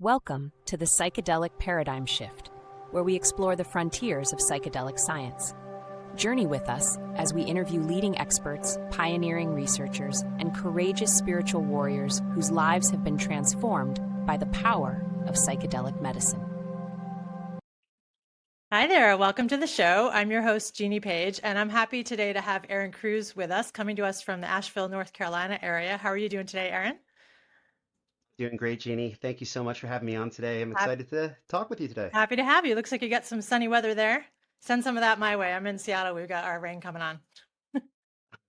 Welcome to the Psychedelic Paradigm Shift, where we explore the frontiers of psychedelic science. Journey with us as we interview leading experts, pioneering researchers, and courageous spiritual warriors whose lives have been transformed by the power of psychedelic medicine. Hi there, welcome to the show. I'm your host, Jeannie Page, and I'm happy today to have Ehren Cruz with us, coming to us from the Asheville, North Carolina area. How are you doing today, Ehren? Doing great, Jeannie. Thank you so much for having me on today. I'm Hap- excited to talk with you today. Happy to have you. Looks like you got some sunny weather there. Send some of that my way. I'm in Seattle. We've got our rain coming on.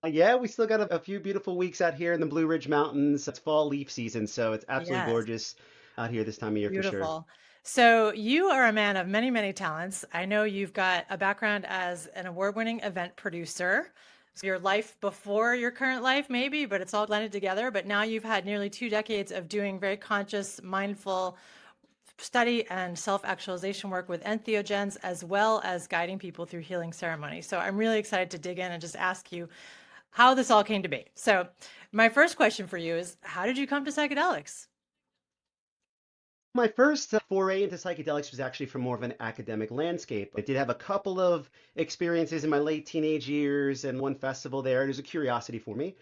Yeah, we still got a few beautiful weeks out here in the Blue Ridge Mountains. It's fall leaf season, so it's absolutely Yes, gorgeous out here this time of year for sure. beautiful. So you are a man of many, many talents. I know you've got a background as an award-winning event producer. So your life before your current life, maybe, but it's all blended together. But now you've had nearly 2 decades of doing very conscious, mindful study and self-actualization work with Entheogens, as well as guiding people through healing ceremony. So I'm really excited to dig in and just ask you how this all came to be. So my first question for you is, how did you come to psychedelics? My first foray into psychedelics was actually from more of an academic landscape. I did have a couple of experiences in my late teenage years and one festival there. It was a curiosity for me.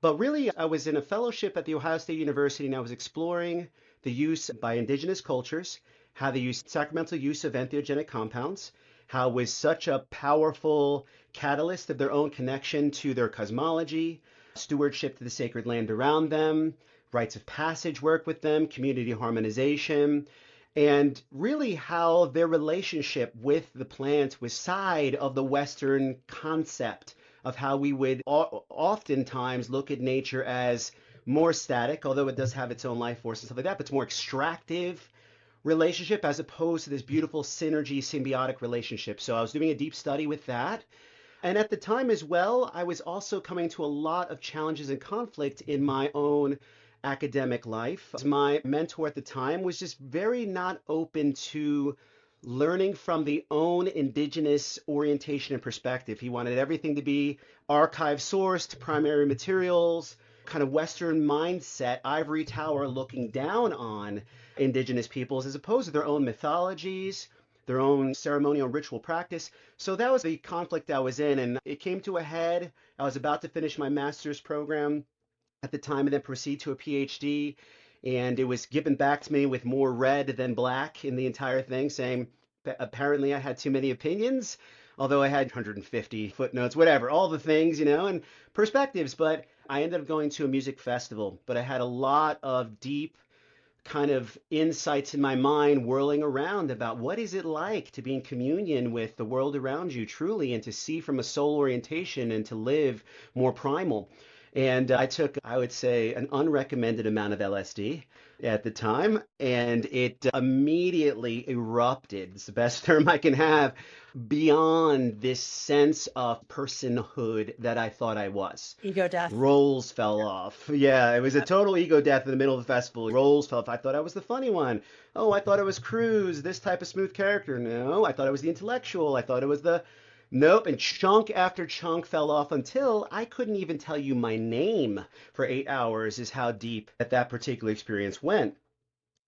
But really, I was in a fellowship at The Ohio State University, and I was exploring the use by indigenous cultures, how they use sacramental use of entheogenic compounds, how it was such a powerful catalyst of their own connection to their cosmology, stewardship to the sacred land around them, rites of passage work with them, community harmonization, and really how their relationship with the plant was side of the Western concept of how we would oftentimes look at nature as more static, although it does have its own life force and stuff like that, but it's more extractive relationship as opposed to this beautiful synergy, symbiotic relationship. So I was doing a deep study with that. And at the time as well, I was also coming to a lot of challenges and conflict in my own academic life. My mentor at the time was just very not open to learning from the own indigenous orientation and perspective. He wanted everything to be archive sourced, primary materials, kind of Western mindset, ivory tower looking down on indigenous peoples as opposed to their own mythologies, their own ceremonial ritual practice. So that was the conflict I was in, and it came to a head. I was about to finish my master's program at the time and then proceed to a PhD. And it was given back to me with more red than black in the entire thing, saying that apparently I had too many opinions, although I had 150 footnotes, whatever, all the things, and perspectives. But I ended up going to a music festival, but I had a lot of deep kind of insights in my mind whirling around about what is it like to be in communion with the world around you truly and to see from a soul orientation and to live more primal. And I took, I would say, an unrecommended amount of LSD at the time, and it immediately erupted, it's the best term I can have, beyond this sense of personhood that I thought I was. Ego death. Roles fell off. Yeah, it was a Yep. total ego death in the middle of the festival. Roles fell off. I thought I was the funny one. Oh, I thought it was Cruz, this type of smooth character. No, I thought I was the intellectual. I thought it was the Nope, and chunk after chunk fell off until I couldn't even tell you my name for 8 hours, is how deep that particular experience went.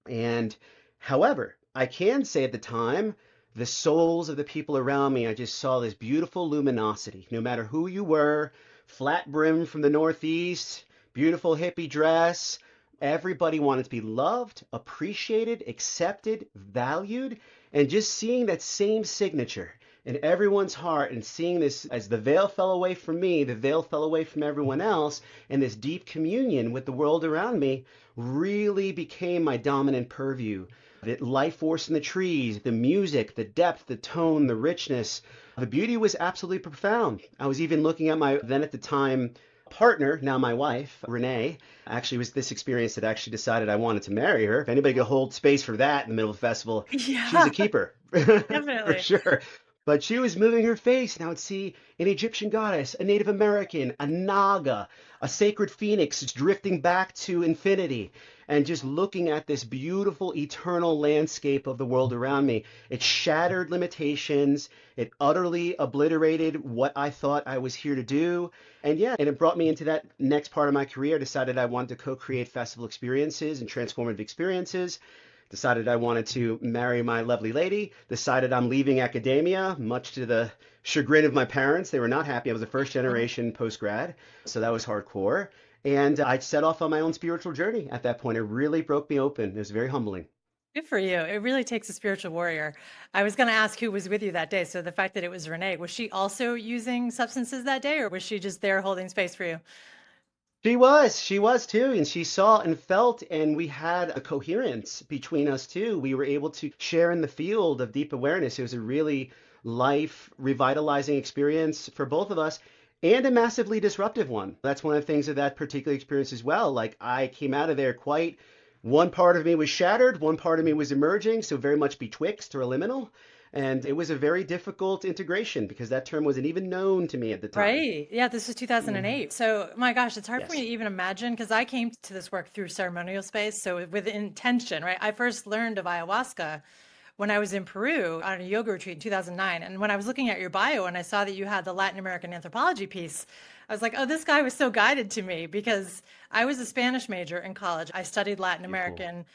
And however, I can say at the time, the souls of the people around me, I just saw this beautiful luminosity. No matter who you were, flat brim from the Northeast, beautiful hippie dress, everybody wanted to be loved, appreciated, accepted, valued, and just seeing that same signature in everyone's heart and seeing this as the veil fell away from me, the veil fell away from everyone else, and this deep communion with the world around me really became my dominant purview. The life force in the trees, the music, the depth, the tone, the richness, the beauty was absolutely profound. I was even looking at my then at the time partner, now my wife, Renee. Actually, it was this experience that actually decided I wanted to marry her. If anybody could hold space for that in the middle of the festival, she's Yeah, a keeper for definitely. sure. But she was moving her face, and I would see an Egyptian goddess, a Native American, a Naga, a sacred phoenix drifting back to infinity, and just looking at this beautiful eternal landscape of the world around me. It shattered limitations. It utterly obliterated what I thought I was here to do. And yeah, and it brought me into that next part of my career. I decided I wanted to co-create festival experiences and transformative experiences. decided I wanted to marry my lovely lady, decided I'm leaving academia, much to the chagrin of my parents. They were not happy. I was a first generation post-grad, so that was hardcore. And I set off on my own spiritual journey at that point. It really broke me open. It was very humbling. Good for you. It really takes a spiritual warrior. I was going to ask who was with you that day. So the fact that it was Renee, was she also using substances that day, or was she just there holding space for you? She was too, and she saw and felt, and we had a coherence between us too. We were able to share in the field of deep awareness. It was a really life revitalizing experience for both of us and a massively disruptive one. That's one of the things of that particular experience as well. Like I came out of there quite, one part of me was shattered, one part of me was emerging, so very much betwixt or liminal. And it was a very difficult integration because that term wasn't even known to me at the time. Right. Yeah, this was Mhm. 2008. So, my gosh, it's hard for me Yes. to even imagine because I came to this work through ceremonial space. So, with intention, right? I first learned of ayahuasca when I was in Peru on a yoga retreat in 2009. And when I was looking at your bio and I saw that you had the Latin American anthropology piece, I was like, oh, this guy was so guided to me because I was a Spanish major in college. I studied Latin Beautiful. American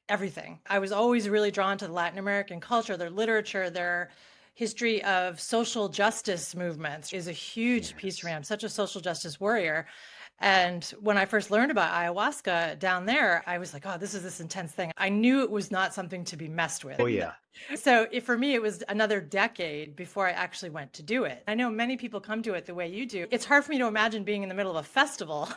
everything. I was always really drawn to the Latin American culture, their literature, their history of social justice movements is a huge piece for me. Yes. I'm such a social justice warrior. And when I first learned about ayahuasca down there, I was like, oh, this is this intense thing. I knew it was not something to be messed with. Oh yeah. So for me, it was another decade before I actually went to do it. I know many people come to it the way you do. It's hard for me to imagine being in the middle of a festival.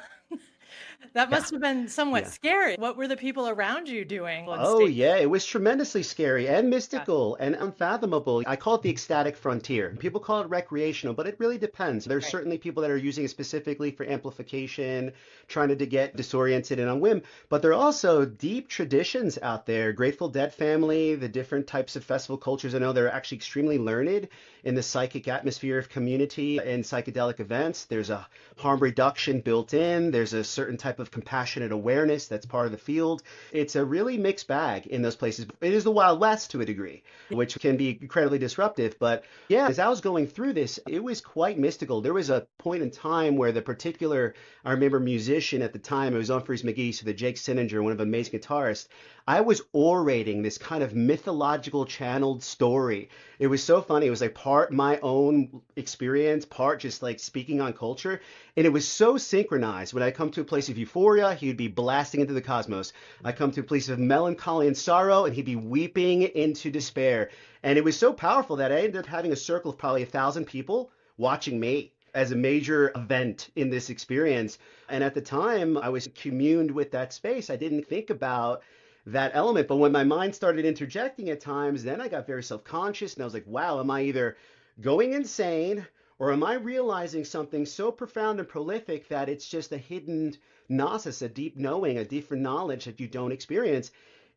That Yeah. must have been somewhat Yeah. scary. What were the people around you doing on Oh, stage? yeah, it was tremendously scary and Yeah, mystical and unfathomable. I call it the ecstatic frontier. People call it recreational, but it really depends. There's right. certainly people that are using it specifically for amplification, trying to get disoriented and on whim, but there are also deep traditions out there. Grateful Dead family, the different types of festival cultures. I know they're actually extremely learned in the psychic atmosphere of community and psychedelic events. There's a harm reduction built in. There's a certain type of compassionate awareness that's part of the field. It's a really mixed bag in those places. It is the Wild West to a degree, which can be incredibly disruptive. But yeah, as I was going through this, it was quite mystical. There was a point in time where the particular, I remember musician at the time, it was Humphreys McGee, so the Jake Sinninger, one of the amazing guitarists, I was orating this kind of mythological channeled story. It was so funny. It was like part my own experience, part just like speaking on culture. And it was so synchronized. When I come to a place of euphoria, he would be blasting into the cosmos. I come to a place of melancholy and sorrow, and he'd be weeping into despair. And it was so powerful that I ended up having a circle of probably 1,000 people watching me as a major event in this experience. And at the time, I was communed with that space. I didn't think about that element. But when my mind started interjecting at times, then I got very self-conscious and I was like, wow, am I either going insane or am I realizing something so profound and prolific that it's just a hidden gnosis, a deep knowing, a different knowledge that you don't experience?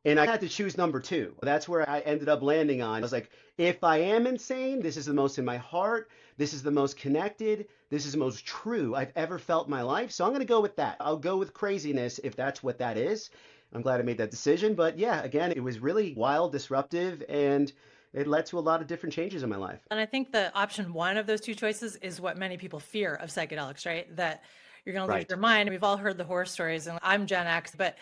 And I had to choose number two. That's where I ended up landing on. I was like, if I am insane, this is the most in my heart. This is the most connected. This is the most true I've ever felt in my life. So I'm going to go with that. I'll go with craziness if that's what that is. I'm glad I made that decision. But yeah, again, it was really wild, disruptive, and it led to a lot of different changes in my life. And I think the option one of those two choices is what many people fear of psychedelics, right? That you're going to lose Right. your mind. We've all heard the horror stories, and I'm Gen X, but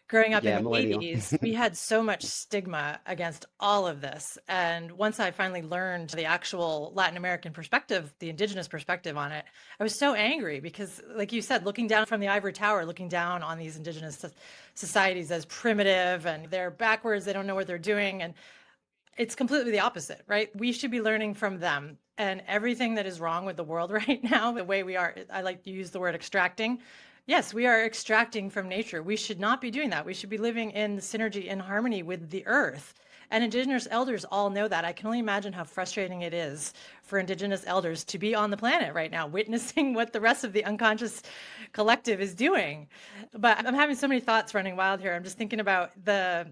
growing up in Yeah, the millennial. 80s, we had so much stigma against all of this. And once I finally learned the actual Latin American perspective, the indigenous perspective on it, I was so angry because, like you said, looking down from the ivory tower, looking down on these indigenous societies as primitive and they're backwards, they don't know what they're doing. And it's completely the opposite, right? We should be learning from them. And everything that is wrong with the world right now, the way we are, I like to use the word extracting. Yes, we are extracting from nature. We should not be doing that. We should be living in synergy and harmony with the earth. And Indigenous elders all know that. I can only imagine how frustrating it is for Indigenous elders to be on the planet right now, witnessing what the rest of the unconscious collective is doing. But I'm having so many thoughts running wild here. I'm just thinking about the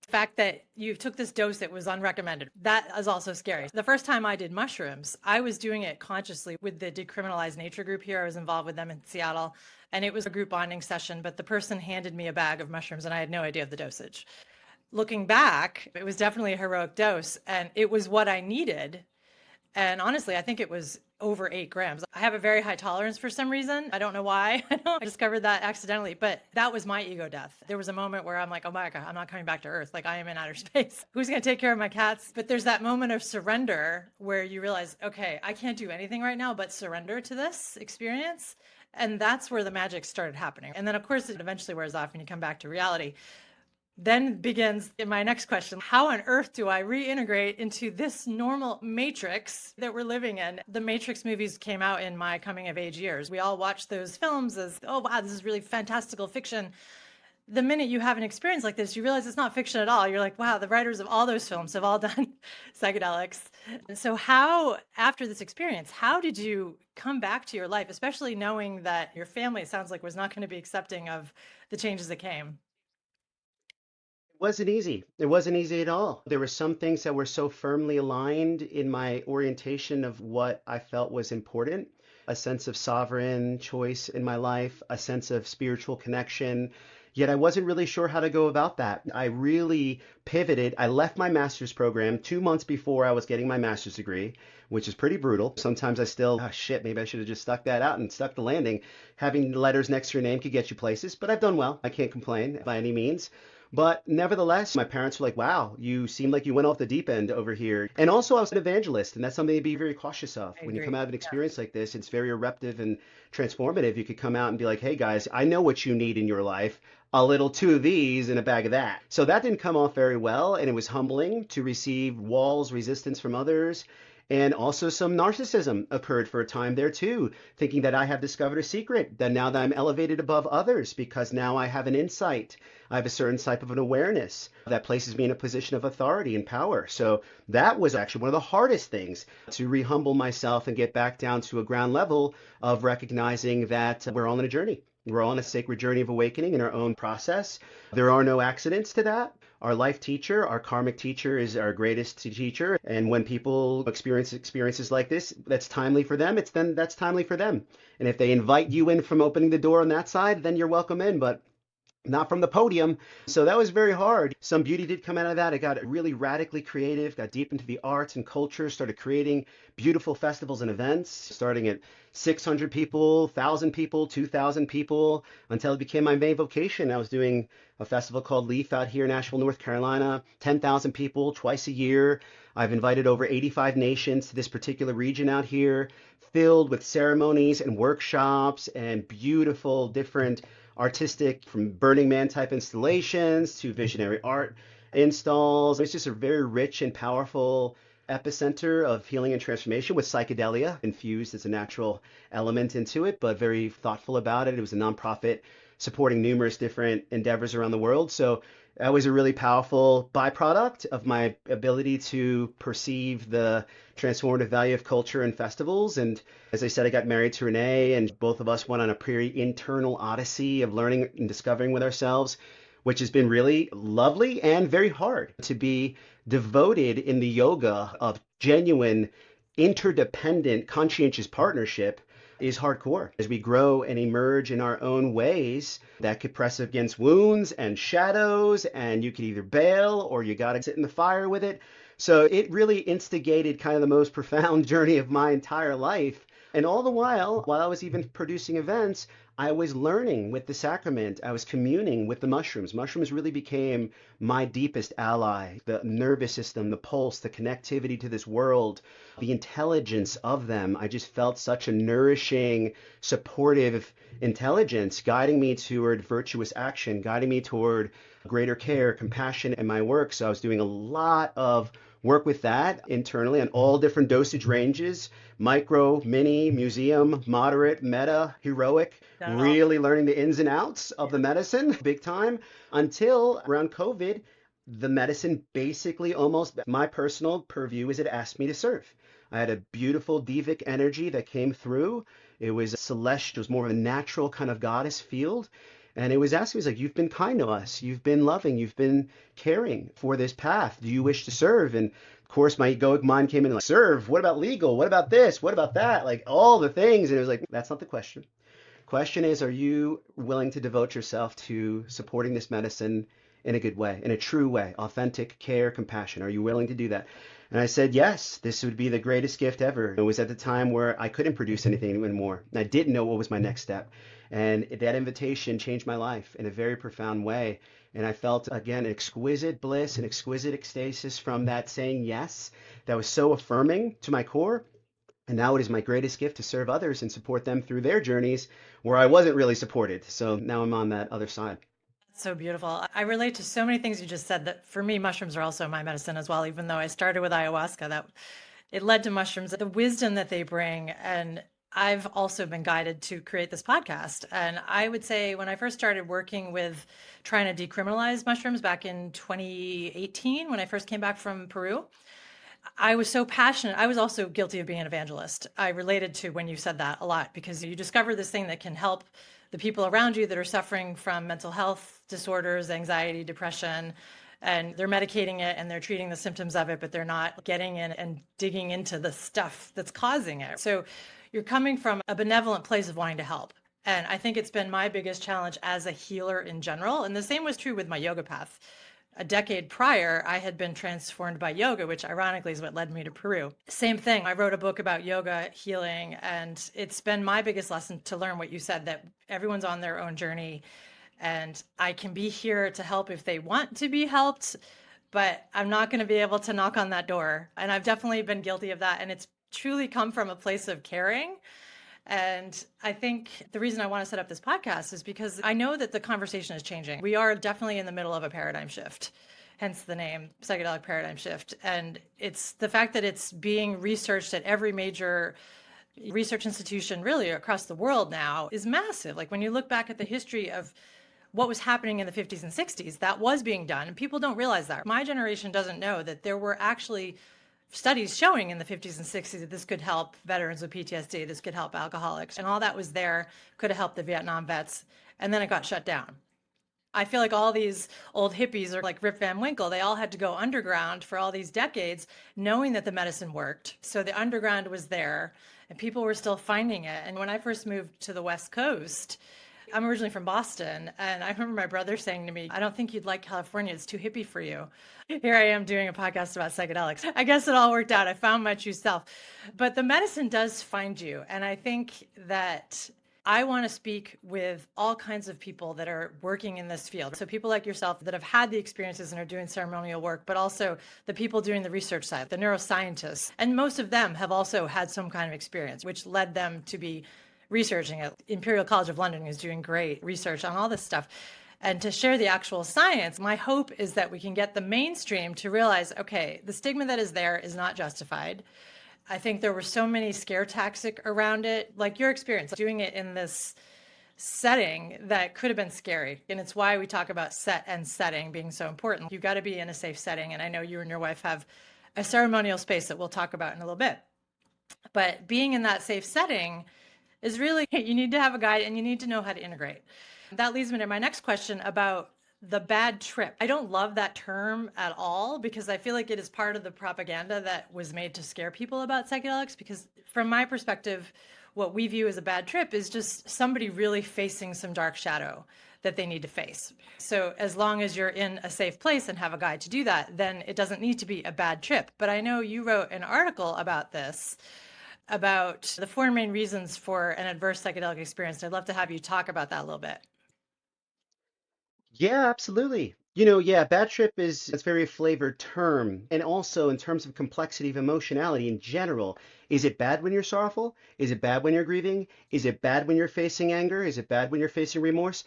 fact that you took this dose that was unrecommended. That is also scary. The first time I did mushrooms, I was doing it consciously with the Decriminalized Nature group here. I was involved with them in Seattle, and it was a group bonding session, but the person handed me a bag of mushrooms and I had no idea of the dosage. Looking back, it was definitely a heroic dose and it was what I needed And honestly, I think it was over 8 grams. I have a very high tolerance for some reason. I don't know why. I discovered that accidentally, but that was my ego death. There was a moment where I'm like, oh my God, I'm not coming back to Earth. Like, I am in outer space. Who's going to take care of my cats? But there's that moment of surrender where you realize, okay, I can't do anything right now but surrender to this experience. And that's where the magic started happening. And then, of course, it eventually wears off when you come back to reality. Then begins my next question. How on earth do I reintegrate into this normal matrix that we're living in? The Matrix movies came out in my coming of age years. We all watched those films as, oh, wow, this is really fantastical fiction. The minute you have an experience like this, you realize it's not fiction at all. You're like, wow, the writers of all those films have all done psychedelics. And so how, after this experience, how did you come back to your life, especially knowing that your family, it sounds like, was not going to be accepting of the changes that came? Wasn't easy. It wasn't easy at all. There were some things that were so firmly aligned in my orientation of what I felt was important, a sense of sovereign choice in my life, a sense of spiritual connection. Yet I wasn't really sure how to go about that. I really pivoted. I left my master's program 2 months before I was getting my master's degree, which is pretty brutal. Sometimes I still, oh shit, maybe I should have just stuck that out and stuck the landing. Having letters next to your name could get you places, but I've done well. I can't complain by any means. But nevertheless, my parents were like, wow, you seem like you went off the deep end over here. And also, I was an evangelist, and that's something to be very cautious of. I When you agree. come out of an Yeah. experience like this, it's very eruptive and transformative. You could come out and be like, hey guys, I know what you need in your life. A little two of these and a bag of that. So that didn't come off very well, and it was humbling to receive walls, resistance from others. And also some narcissism occurred for a time there too, thinking that I have discovered a secret, that now that I'm elevated above others because now I have an insight. I have a certain type of an awareness that places me in a position of authority and power. So that was actually one of the hardest things, to re-humble myself and get back down to a ground level of recognizing that we're all on a journey. We're all on a sacred journey of awakening in our own process. There are no accidents to that. Our life teacher, our karmic teacher, is our greatest teacher. And when people experience experiences like this, that's timely for them, that's timely for them. And if they invite you in from opening the door on that side, then you're welcome in. But not from the podium. So that was very hard. Some beauty did come out of that. I got really radically creative, got deep into the arts and culture, started creating beautiful festivals and events, starting at 600 people, 1,000 people, 2,000 people, until it became my main vocation. I was doing a festival called Leaf out here in Asheville, North Carolina, 10,000 people twice a year. I've invited over 85 nations to this particular region out here, filled with ceremonies and workshops and beautiful different artistic, from Burning Man type installations to visionary art installs. It's just a very rich and powerful epicenter of healing and transformation with psychedelia infused as a natural element into it, but very thoughtful about it. It was a nonprofit supporting numerous different endeavors around the world. So that was a really powerful byproduct of my ability to perceive the transformative value of culture and festivals. And as I said, I got married to Renee, and both of us went on a pretty internal odyssey of learning and discovering with ourselves, which has been really lovely and very hard. To be devoted in the yoga of genuine, interdependent, conscientious partnership is hardcore. As we grow and emerge in our own ways, that could press against wounds and shadows, and you could either bail or you got to sit in the fire with it. So it really instigated kind of the most profound journey of my entire life. And all the while I was even producing events, I was learning with the sacrament. I was communing with the mushrooms. Mushrooms really became my deepest ally. The nervous system, the pulse, the connectivity to this world, the intelligence of them. I just felt such a nourishing, supportive intelligence guiding me toward virtuous action, guiding me toward greater care, compassion in my work. So I was doing a lot of work with that internally on all different dosage ranges: micro, mini, museum, moderate, meta, heroic, Done it all. really learning the ins and outs of the medicine big time, until around COVID, the medicine basically almost, my personal purview is it asked me to serve. I had a beautiful divic energy that came through. It was celestial, it was more of a natural kind of goddess field. And it was asking me, like, you've been kind to us, you've been loving, you've been caring for this path. Do you wish to serve? And of course, my egoic mind came in like, serve? What about legal? What about this? What about that? Like all the things. And it was like, that's not the question. Question is, are you willing to devote yourself to supporting this medicine in a good way, in a true way, authentic care, compassion. Are you willing to do that? And I said, yes, this would be the greatest gift ever. It was at the time where I couldn't produce anything anymore. And I didn't know what was my next step. And that invitation changed my life in a very profound way. And I felt, again, exquisite bliss and exquisite ecstasis from that saying yes that was so affirming to my core. And now it is my greatest gift to serve others and support them through their journeys where I wasn't really supported. So now I'm on that other side. So beautiful. I relate to so many things you just said that for me, mushrooms are also my medicine as well, even though I started with ayahuasca, that it led to mushrooms, the wisdom that they bring. And I've also been guided to create this podcast. And I would say when I first started working with trying to decriminalize mushrooms back in 2018, when I first came back from Peru, I was so passionate. I was also guilty of being an evangelist. I related to when you said that a lot because you discover this thing that can help the people around you that are suffering from mental health disorders, anxiety, depression, and they're medicating it and they're treating the symptoms of it, but they're not getting in and digging into the stuff that's causing it. So you're coming from a benevolent place of wanting to help. And I think it's been my biggest challenge as a healer in general. And the same was true with my yoga path. A decade prior, I had been transformed by yoga, which ironically is what led me to Peru. Same thing. I wrote a book about yoga healing, and it's been my biggest lesson to learn what you said, that everyone's on their own journey, and I can be here to help if they want to be helped, but I'm not going to be able to knock on that door. And I've definitely been guilty of that, and it's truly come from a place of caring. And I think the reason I want to set up this podcast is because I know that the conversation is changing. We are definitely in the middle of a paradigm shift, hence the name psychedelic paradigm shift. And it's the fact that it's being researched at every major research institution really across the world now is massive. Like when you look back at the history of what was happening in the 50s and 60s, that was being done. And people don't realize that. My generation doesn't know that there were actually studies showing in the 50s and 60s that this could help veterans with PTSD, this could help alcoholics, and all that was there, could have helped the Vietnam vets, and then it got shut down. I feel like all these old hippies are like Rip Van Winkle. They all had to go underground for all these decades, knowing that the medicine worked. So the underground was there, and people were still finding it. And when I first moved to the West Coast, I'm originally from Boston, and I remember my brother saying to me, I don't think you'd like California. It's too hippie for you. Here I am doing a podcast about psychedelics. I guess it all worked out. I found my true self. But the medicine does find you. And I think that I want to speak with all kinds of people that are working in this field. So people like yourself that have had the experiences and are doing ceremonial work, but also the people doing the research side, the neuroscientists. And most of them have also had some kind of experience, which led them to be researching at Imperial College of London, who's doing great research on all this stuff. And to share the actual science, my hope is that we can get the mainstream to realize, okay, the stigma that is there is not justified. I think there were so many scare tactics around it, like your experience, doing it in this setting that could have been scary. And it's why we talk about set and setting being so important. You've got to be in a safe setting. And I know you and your wife have a ceremonial space that we'll talk about in a little bit. But being in that safe setting is really, you need to have a guide and you need to know how to integrate. That leads me to my next question about the bad trip. I don't love that term at all because I feel like it is part of the propaganda that was made to scare people about psychedelics, because from my perspective, what we view as a bad trip is just somebody really facing some dark shadow that they need to face. So as long as you're in a safe place and have a guide to do that, then it doesn't need to be a bad trip. But I know you wrote an article about this, about the four main reasons for an adverse psychedelic experience. I'd love to have you talk about that a little bit. Yeah, absolutely. Yeah, bad trip is it's a very flavored term. And also in terms of complexity of emotionality in general, is it bad when you're sorrowful? Is it bad when you're grieving? Is it bad when you're facing anger? Is it bad when you're facing remorse?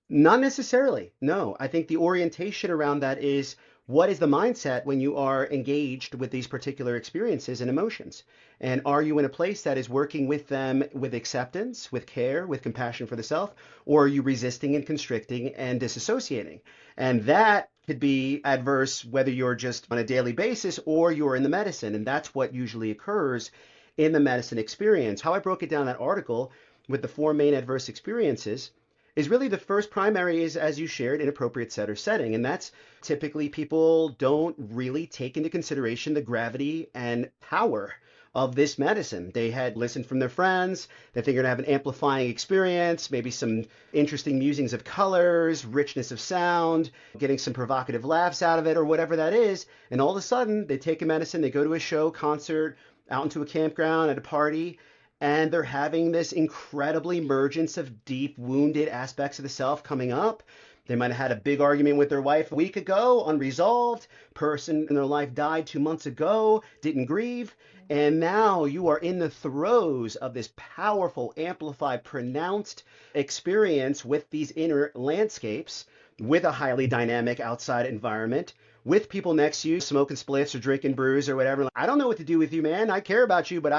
Not necessarily. No, I think the orientation around that is what is the mindset when you are engaged with these particular experiences and emotions? And are you in a place that is working with them with acceptance, with care, with compassion for the self, or are you resisting and constricting and disassociating? And that could be adverse whether you're just on a daily basis or you're in the medicine. And that's what usually occurs in the medicine experience. How I broke it down in that article with the four main adverse experiences is really the first primary is, as you shared, inappropriate set or setting. And that's typically people don't really take into consideration the gravity and power of this medicine. They had listened from their friends. They think you're going to have an amplifying experience, maybe some interesting musings of colors, richness of sound, getting some provocative laughs out of it or whatever that is. And all of a sudden, they take a medicine, they go to a show, concert, out into a campground, at a party, and they're having this incredible emergence of deep wounded aspects of the self coming up. They might have had a big argument with their wife a week ago, unresolved. Person in their life died 2 months ago, didn't grieve. And now you are in the throes of this powerful, amplified, pronounced experience with these inner landscapes, with a highly dynamic outside environment, with people next to you smoking splits or drinking brews or whatever. I don't know what to do with you, man. I care about you, but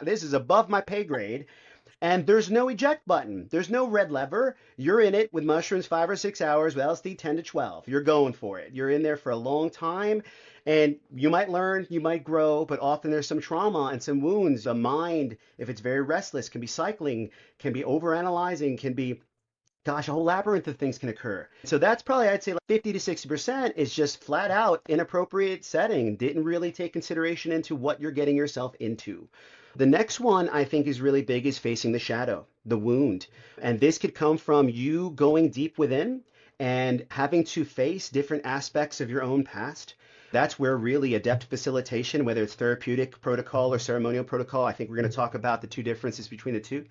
this is above my pay grade. And there's no eject button. There's no red lever. You're in it with mushrooms 5 or 6 hours, with LSD 10 to 12. You're going for it. You're in there for a long time. And you might learn, you might grow, but often there's some trauma and some wounds. The mind, if it's very restless, can be cycling, can be overanalyzing, can be, gosh, a whole labyrinth of things can occur. So that's probably, I'd say, like 50 to 60% is just flat out inappropriate setting. Didn't really take consideration into what you're getting yourself into. The next one I think is really big is facing the shadow, the wound. And this could come from you going deep within and having to face different aspects of your own past. That's where really adept facilitation, whether it's therapeutic protocol or ceremonial protocol, I think we're going to talk about the two differences between the two.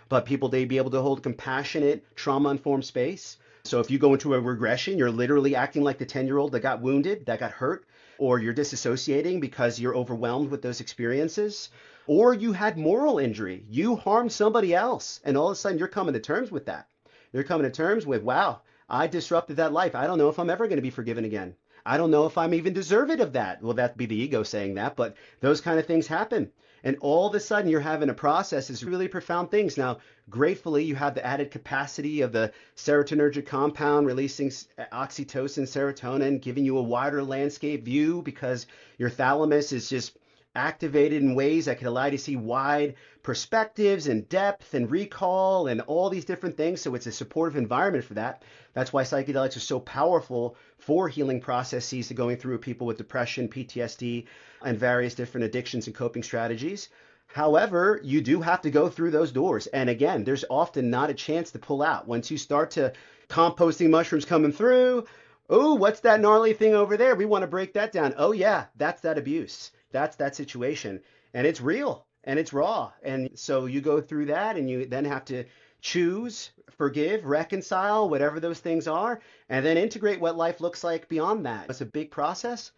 But people, they be able to hold compassionate, trauma-informed space. So if you go into a regression, you're literally acting like the 10-year-old that got wounded, that got hurt, or you're disassociating because you're overwhelmed with those experiences. Or you had moral injury. You harmed somebody else. And all of a sudden, you're coming to terms with that. You're coming to terms with, wow, I disrupted that life. I don't know if I'm ever going to be forgiven again. I don't know if I'm even deserving of that. Well, that'd be the ego saying that, but those kind of things happen. And all of a sudden, you're having a process is really profound things. Now, gratefully, you have the added capacity of the serotonergic compound releasing oxytocin, serotonin, giving you a wider landscape view because your thalamus is just activated in ways that can allow you to see wide perspectives and depth and recall and all these different things. So it's a supportive environment for that. That's why psychedelics are so powerful for healing processes to going through people with depression, PTSD, and various different addictions and coping strategies. However, you do have to go through those doors. And again, there's often not a chance to pull out. Once you start to composting mushrooms coming through, oh, what's that gnarly thing over there? We want to break that down. Oh yeah, that's that abuse. That's that situation. And it's real and it's raw. And so you go through that and you then have to choose, forgive, reconcile, whatever those things are, and then integrate what life looks like beyond that. It's a big process.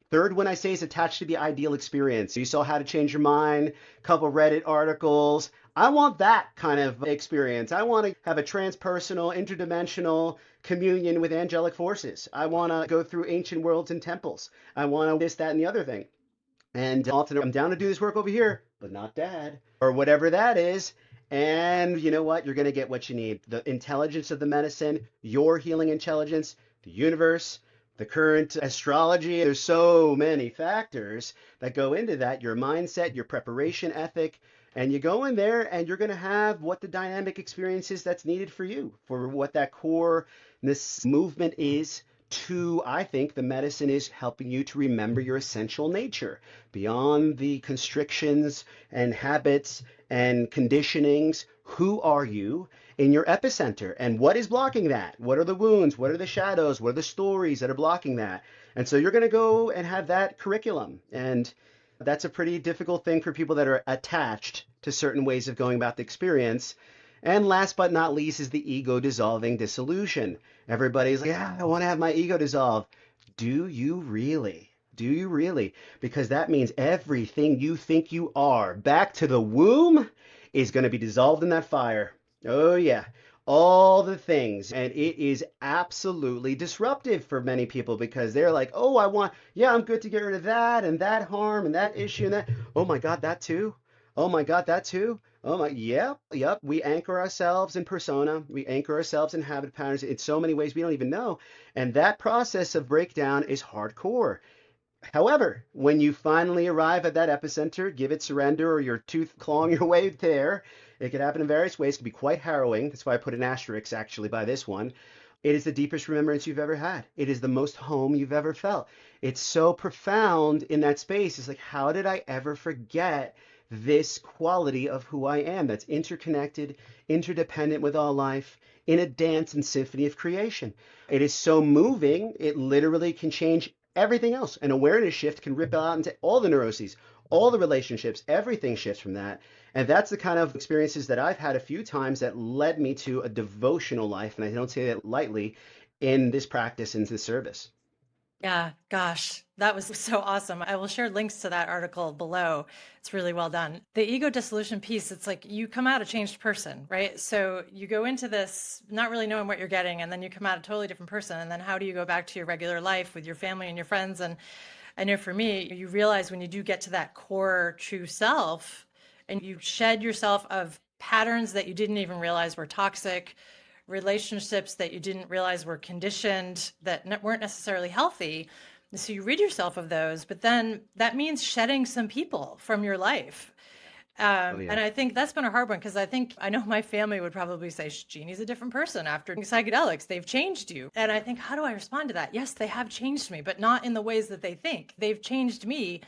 Third one I say is attached to the ideal experience. You saw How to Change Your Mind, a couple Reddit articles. I want that kind of experience. I want to have a transpersonal, interdimensional communion with angelic forces. I want to go through ancient worlds and temples. I want to this, that, and the other thing. And often I'm down to do this work over here, but not dad, or whatever that is. And you know what? You're going to get what you need. The intelligence of the medicine, your healing intelligence, the universe, the current astrology. There's so many factors that go into that. Your mindset, your preparation ethic, and you go in there and you're going to have what the dynamic experience is that's needed for you, for what that core, this movement is. I think the medicine is helping you to remember your essential nature beyond the constrictions and habits and conditionings. Who are you in your epicenter and what is blocking that? What are the wounds? What are the shadows? What are the stories that are blocking that? And so you're going to go and have that curriculum. And that's a pretty difficult thing for people that are attached to certain ways of going about the experience. And last but not least is the ego dissolving dissolution. Everybody's like, yeah, I want to have my ego dissolve. Do you really? Do you really? Because that means everything you think you are back to the womb is going to be dissolved in that fire. Oh yeah, all the things. And it is absolutely disruptive for many people because they're like, oh, I'm good to get rid of that and that harm and that issue and that. Oh my God, that too? Oh my God, that too? Oh my, yep. We anchor ourselves in persona. We anchor ourselves in habit patterns in so many ways we don't even know. And that process of breakdown is hardcore. However, when you finally arrive at that epicenter, give it surrender or your tooth clawing your way there, it can happen in various ways. It can be quite harrowing. That's why I put an asterisk actually by this one. It is the deepest remembrance you've ever had. It is the most home you've ever felt. It's so profound in that space. It's like, how did I ever forget this quality of who I am that's interconnected, interdependent with all life, in a dance and symphony of creation? It is so moving, it literally can change everything else. An awareness shift can ripple out into all the neuroses, all the relationships, everything shifts from that. And that's the kind of experiences that I've had a few times that led me to a devotional life. And I don't say that lightly in this practice, in this service. Yeah, gosh, that was so awesome. I will share links to that article below. It's really well done. The ego dissolution piece, it's like you come out a changed person, right? So you go into this not really knowing what you're getting, and then you come out a totally different person. And then how do you go back to your regular life with your family and your friends? And I know for me, you realize when you do get to that core true self and you shed yourself of patterns that you didn't even realize were toxic, relationships that you didn't realize were conditioned, that weren't necessarily healthy. So you rid yourself of those, but then that means shedding some people from your life. Oh, yeah. And I think that's been a hard one because I know my family would probably say, Jeannie's a different person after psychedelics. They've changed you. And I think, how do I respond to that? Yes, they have changed me, but not in the ways that they think. They've changed me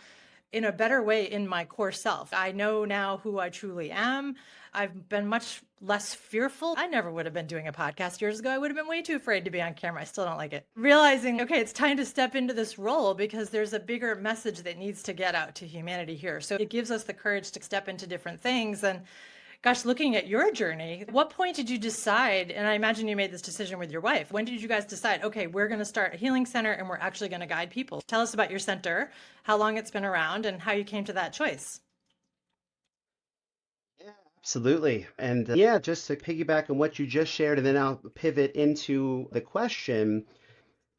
in a better way in my core self. I know now who I truly am. I've been much less fearful. I never would have been doing a podcast years ago. I would have been way too afraid to be on camera. I still don't like it. Realizing, okay, it's time to step into this role because there's a bigger message that needs to get out to humanity here. So it gives us the courage to step into different things. And gosh, looking at your journey, what point did you decide? And I imagine you made this decision with your wife. When did you guys decide, okay, we're going to start a healing center and we're actually going to guide people? Tell us about your center, how long it's been around, and how you came to that choice. Yeah, absolutely. And yeah, just to piggyback on what you just shared, and then I'll pivot into the question.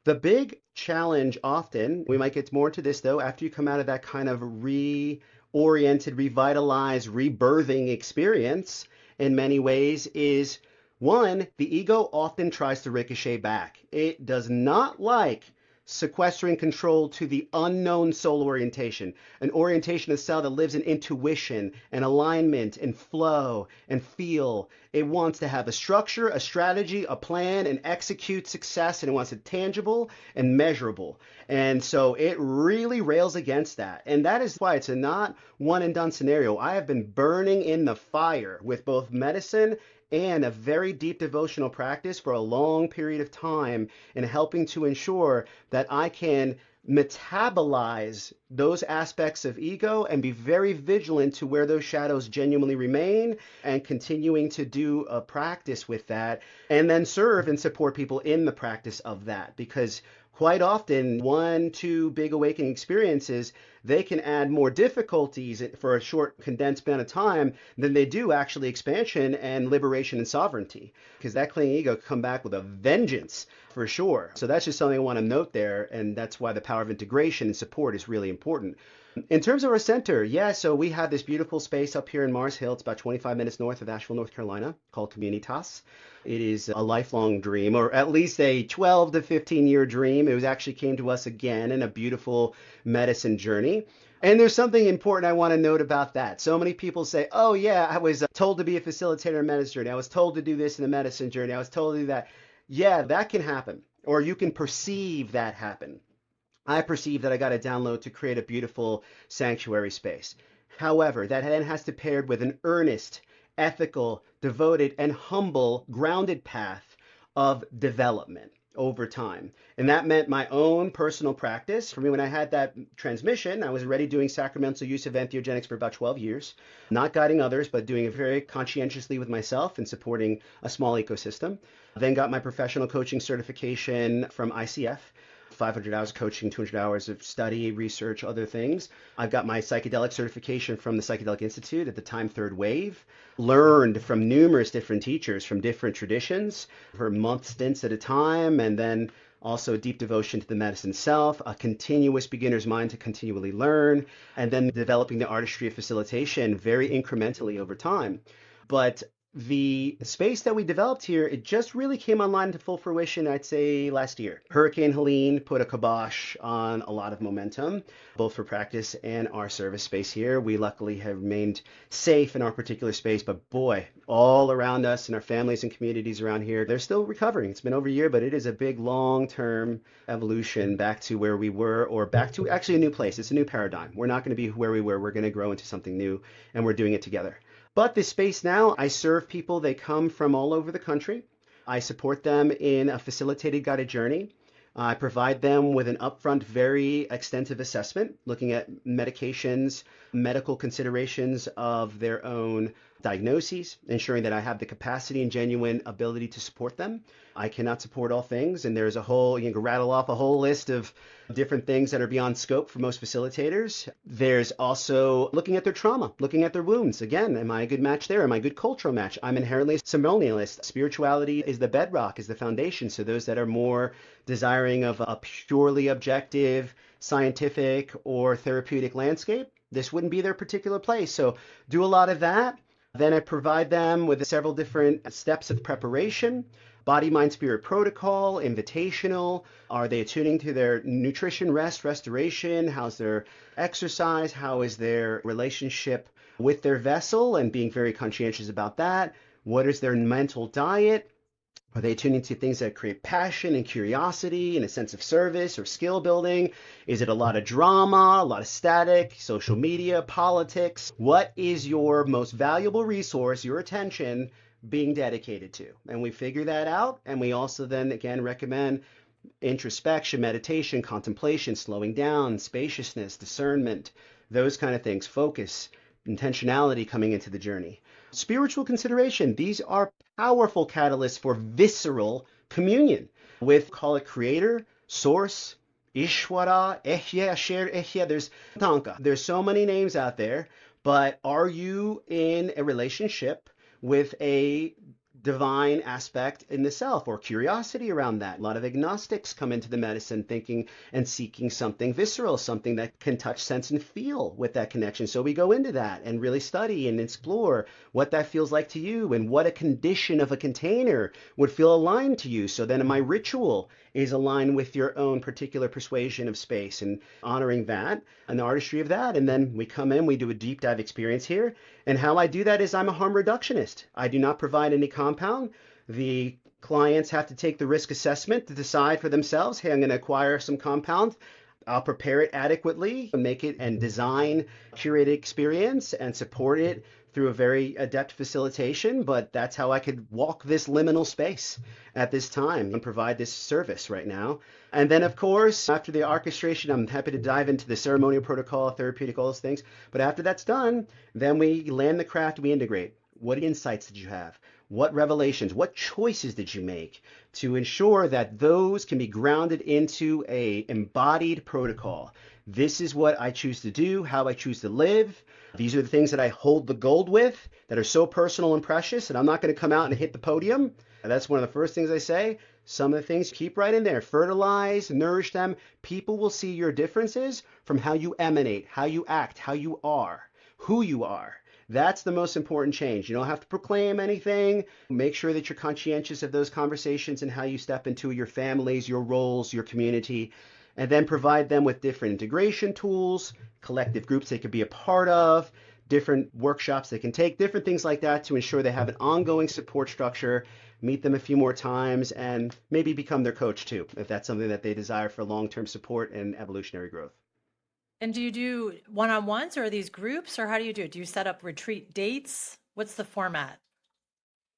The big challenge often, we might get more to this though, after you come out of that kind of reoriented, revitalized, rebirthing experience in many ways is one, the ego often tries to ricochet back. It does not like sequestering control to the unknown soul orientation, an orientation of self that lives in intuition and alignment and flow and feel. It wants to have a structure, a strategy, a plan, and execute success, and it wants it tangible and measurable. And so it really rails against that. And that is why it's a not one and done scenario. I have been burning in the fire with both medicine and a very deep devotional practice for a long period of time in helping to ensure that I can metabolize those aspects of ego and be very vigilant to where those shadows genuinely remain and continuing to do a practice with that and then serve and support people in the practice of that. Because quite often, 1-2 big awakening experiences, they can add more difficulties for a short, condensed amount of time than they do actually expansion and liberation and sovereignty. Because that clinging ego can come back with a vengeance for sure. So that's just something I want to note there. And that's why the power of integration and support is really important. In terms of our center, yeah, so we have this beautiful space up here in Mars Hill. It's about 25 minutes north of Asheville, North Carolina, called Communitas. It is a lifelong dream, or at least a 12 to 15-year dream. It was actually came to us again in a beautiful medicine journey. And there's something important I want to note about that. So many people say, oh yeah, I was told to be a facilitator in medicine journey. I was told to do this in the medicine journey. I was told to do that. Yeah, that can happen, or you can perceive that happen. I perceive that I got a download to create a beautiful sanctuary space. However, that then has to pair with an earnest, ethical, devoted, and humble, grounded path of development over time. And that meant my own personal practice. For me, when I had that transmission, I was already doing sacramental use of entheogenics for about 12 years, not guiding others, but doing it very conscientiously with myself and supporting a small ecosystem. Then got my professional coaching certification from ICF. 500 hours of coaching, 200 hours of study, research, other things. I've got my psychedelic certification from the Psychedelic Institute, at the time Third Wave. Learned from numerous different teachers from different traditions for month stints at a time, and then also deep devotion to the medicine self, a continuous beginner's mind to continually learn, and then developing the artistry of facilitation very incrementally over time. But The space that we developed here, it just really came online to full fruition, I'd say, last year. Hurricane Helene put a kibosh on a lot of momentum, both for practice and our service space here. We luckily have remained safe in our particular space, but boy, all around us and our families and communities around here, they're still recovering. It's been over a year, but it is a big long-term evolution back to where we were, or back to actually a new place. It's a new paradigm. We're not going to be where we were. We're going to grow into something new, and we're doing it together. But this space now, I serve people. They come from all over the country. I support them in a facilitated guided journey. I provide them with an upfront, very extensive assessment, looking at medications, medical considerations of their own diagnoses, ensuring that I have the capacity and genuine ability to support them. I cannot support all things, and there's a whole, you can rattle off a whole list of different things that are beyond scope for most facilitators. There's also looking at their trauma, looking at their wounds. Again, am I a good match there? Am I a good cultural match? I'm inherently a ceremonialist. Spirituality is the bedrock, is the foundation. So those that are more desiring of a purely objective, scientific, or therapeutic landscape, this wouldn't be their particular place. So do a lot of that. Then I provide them with several different steps of preparation. Body, mind, spirit protocol, invitational. Are they attuning to their nutrition, rest, restoration? How's their exercise? How is their relationship with their vessel, and being very conscientious about that? What is their mental diet? Are they tuning to things that create passion and curiosity and a sense of service or skill building? Is it a lot of drama, a lot of static, social media, politics? What is your most valuable resource, your attention, being dedicated to? And we figure that out. And we also then again recommend introspection, meditation, contemplation, slowing down, spaciousness, discernment, those kind of things, focus, intentionality coming into the journey. Spiritual consideration. These are powerful catalysts for visceral communion with, call it creator, source, Ishwara, Ehya, Asher, Ehya. There's Tanka. There's so many names out there, but are you in a relationship with a divine aspect in the self, or curiosity around that? A lot of agnostics come into the medicine thinking and seeking something visceral, something that can touch, sense, and feel with that connection. So we go into that and really study and explore what that feels like to you and what a condition of a container would feel aligned to you. So then my ritual is aligned with your own particular persuasion of space, and honoring that and the artistry of that. And then we come in, we do a deep dive experience here. And how I do that is I'm a harm reductionist. I do not provide any compound. The clients have to take the risk assessment to decide for themselves, hey, I'm going to acquire some compound. I'll prepare it adequately, make it and design curated experience and support it through a very adept facilitation. But that's how I could walk this liminal space at this time and provide this service right now. And then, of course, after the orchestration, I'm happy to dive into the ceremonial protocol, therapeutic, all those things. But after that's done, then we land the craft, we integrate. What insights did you have? What revelations, what choices did you make to ensure that those can be grounded into a embodied protocol? This is what I choose to do, how I choose to live. These are the things that I hold the gold with that are so personal and precious, and I'm not going to come out and hit the podium. And that's one of the first things I say. Some of the things, keep right in there. Fertilize, nourish them. People will see your differences from how you emanate, how you act, how you are, who you are. That's the most important change. You don't have to proclaim anything. Make sure that you're conscientious of those conversations and how you step into your families, your roles, your community, and then provide them with different integration tools, collective groups they could be a part of, different workshops they can take, different things like that to ensure they have an ongoing support structure, meet them a few more times, and maybe become their coach too, if that's something that they desire for long-term support and evolutionary growth. And do you do one-on-ones, or are these groups, or how do you do it? Do you set up retreat dates? What's the format?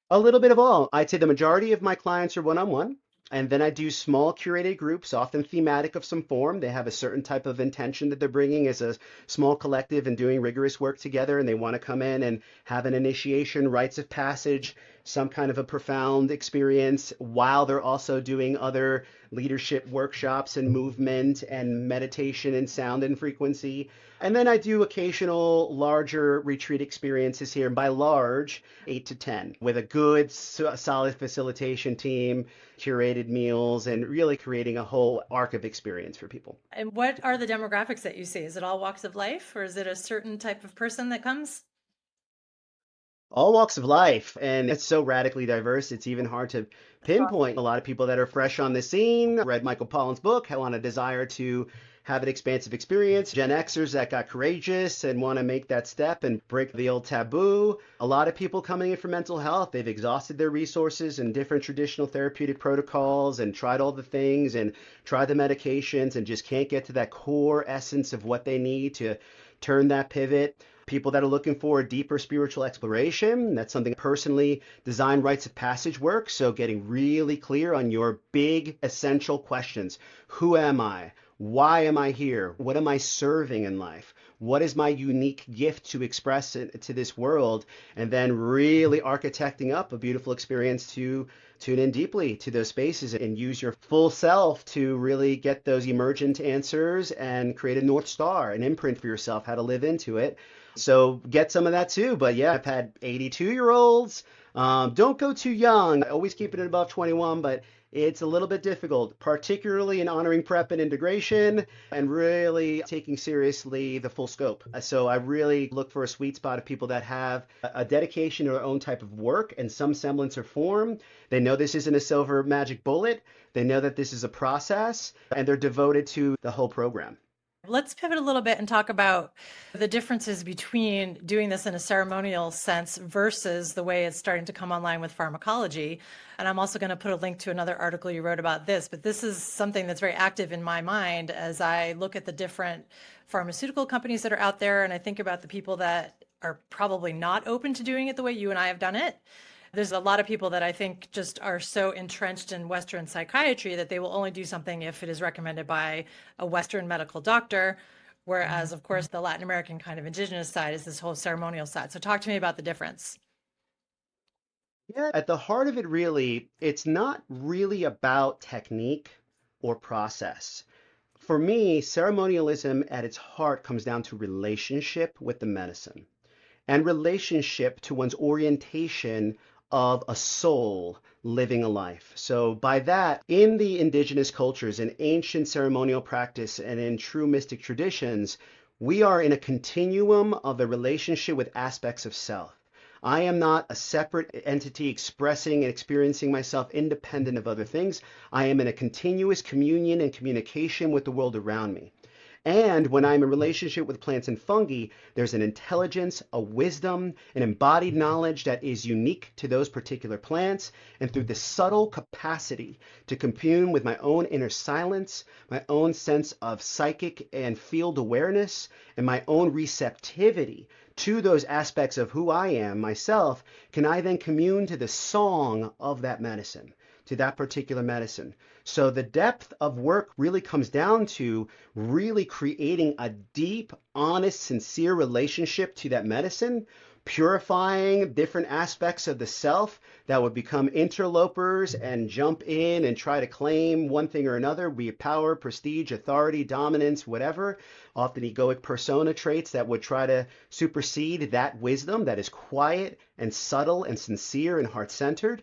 A little bit of all. I'd say the majority of my clients are one-on-one, and then I do small curated groups, often thematic of some form. They have a certain type of intention that they're bringing as a small collective and doing rigorous work together, and they want to come in and have an initiation, rites of passage, some kind of a profound experience, while they're also doing other leadership workshops and movement and meditation and sound and frequency. And then I do occasional larger retreat experiences here, and by large, 8 to 10, with a good solid facilitation team, curated meals, and really creating a whole arc of experience for people. And what are the demographics that you see? Is it all walks of life, or is it a certain type of person that comes? All walks of life, and it's so radically diverse, it's even hard to pinpoint. A lot of people that are fresh on the scene read Michael Pollan's book, want a desire to have an expansive experience. Gen Xers that got courageous and want to make that step and break the old taboo. A lot of people coming in for mental health, they've exhausted their resources in different traditional therapeutic protocols and tried all the things and tried the medications and just can't get to that core essence of what they need to turn that pivot. People that are looking for a deeper spiritual exploration. That's something personally designed rites of passage work. So getting really clear on your big essential questions. Who am I? Why am I here? What am I serving in life? What is my unique gift to express it to this world? And then really architecting up a beautiful experience to tune in deeply to those spaces and use your full self to really get those emergent answers and create a North Star, an imprint for yourself, how to live into it. So get some of that too. But yeah, I've had 82-year-olds. Don't go too young. Always keeping it above 21, but it's a little bit difficult, particularly in honoring prep and integration and really taking seriously the full scope. So I really look for a sweet spot of people that have a dedication to their own type of work and some semblance of form. They know this isn't a silver magic bullet. They know that this is a process and they're devoted to the whole program. Let's pivot a little bit and talk about the differences between doing this in a ceremonial sense versus the way it's starting to come online with pharmacology. And I'm also going to put a link to another article you wrote about this, but this is something that's very active in my mind as I look at the different pharmaceutical companies that are out there. And I think about the people that are probably not open to doing it the way you and I have done it. There's a lot of people that I think just are so entrenched in Western psychiatry that they will only do something if it is recommended by a Western medical doctor. Whereas, of course, the Latin American kind of indigenous side is this whole ceremonial side. So talk to me about the difference. Yeah, at the heart of it, really, it's not really about technique or process. For me, ceremonialism at its heart comes down to relationship with the medicine and relationship to one's orientation of a soul living a life. So by that, in the indigenous cultures, in ancient ceremonial practice, and in true mystic traditions, we are in a continuum of a relationship with aspects of self. I am not a separate entity expressing and experiencing myself independent of other things. I am in a continuous communion and communication with the world around me. And when I'm in relationship with plants and fungi, there's an intelligence, a wisdom, an embodied knowledge that is unique to those particular plants. And through the subtle capacity to commune with my own inner silence, my own sense of psychic and field awareness, and my own receptivity to those aspects of who I am, myself, can I then commune to the song of that medicine, to that particular medicine. So the depth of work really comes down to really creating a deep, honest, sincere relationship to that medicine, purifying different aspects of the self that would become interlopers and jump in and try to claim one thing or another, be it power, prestige, authority, dominance, whatever, often egoic persona traits that would try to supersede that wisdom that is quiet and subtle and sincere and heart-centered.